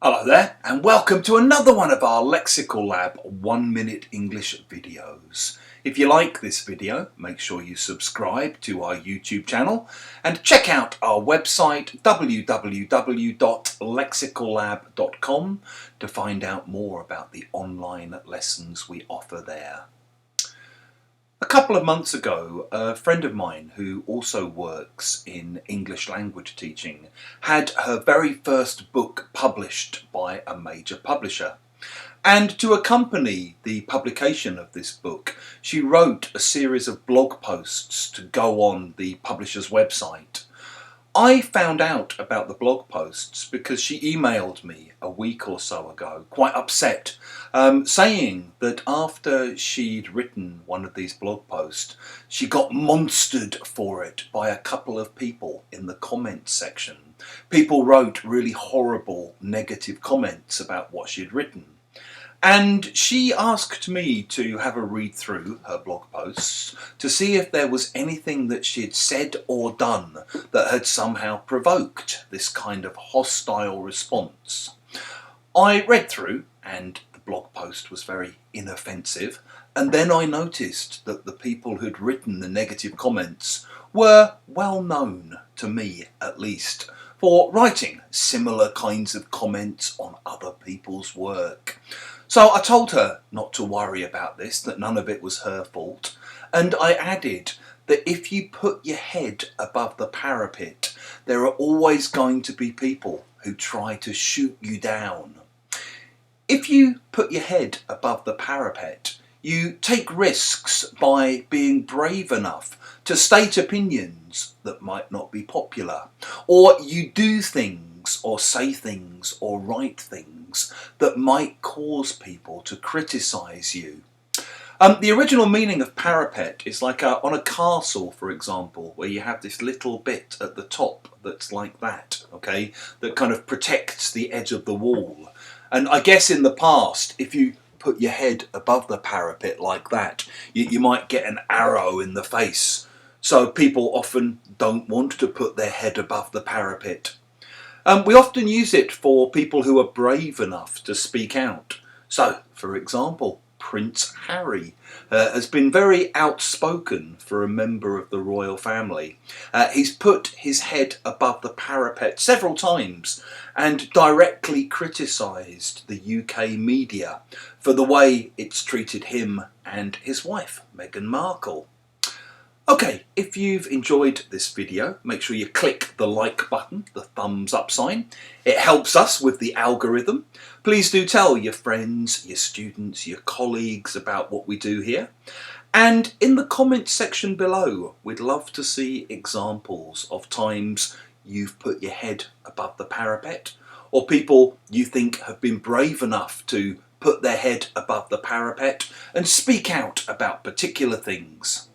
Hello there, and welcome to another one of our Lexical Lab 1 minute English videos. If you like this video, make sure you subscribe to our YouTube channel and check out our website www.lexicallab.com to find out more about the online lessons we offer there. A couple of months ago, a friend of mine who also works in English language teaching had her very first book published by a major publisher. And to accompany the publication of this book, she wrote a series of blog posts to go on the publisher's website. I found out about the blog posts because she emailed me a week or so ago, quite upset, saying that after she'd written one of these blog posts, she got monstered for it by a couple of people in the comments section. People wrote really horrible negative comments about what she'd written. And she asked me to have a read through her blog posts to see if there was anything that she had said or done that had somehow provoked this kind of hostile response. I read through, and the blog post was very inoffensive, and then I noticed that the people who'd written the negative comments were well known, to me at least, for writing similar kinds of comments on other people's work. So I told her not to worry about this, that none of it was her fault, and I added that if you put your head above the parapet, there are always going to be people who try to shoot you down. If you put your head above the parapet, you take risks by being brave enough to state opinions that might not be popular, or you do things or say things or write things that might cause people to criticise you. The original meaning of parapet is like on a castle, for example, where you have this little bit at the top that's like that, okay, that kind of protects the edge of the wall. And I guess in the past, if you put your head above the parapet like that, you might get an arrow in the face. So people often don't want to put their head above the parapet. We often use it for people who are brave enough to speak out. So, for example, Prince Harry has been very outspoken for a member of the royal family. He's put his head above the parapet several times and directly criticised the UK media for the way it's treated him and his wife, Meghan Markle. Okay, if you've enjoyed this video, make sure you click the like button, the thumbs up sign. It helps us with the algorithm. Please do tell your friends, your students, your colleagues about what we do here. And in the comments section below, we'd love to see examples of times you've put your head above the parapet, or people you think have been brave enough to put their head above the parapet and speak out about particular things.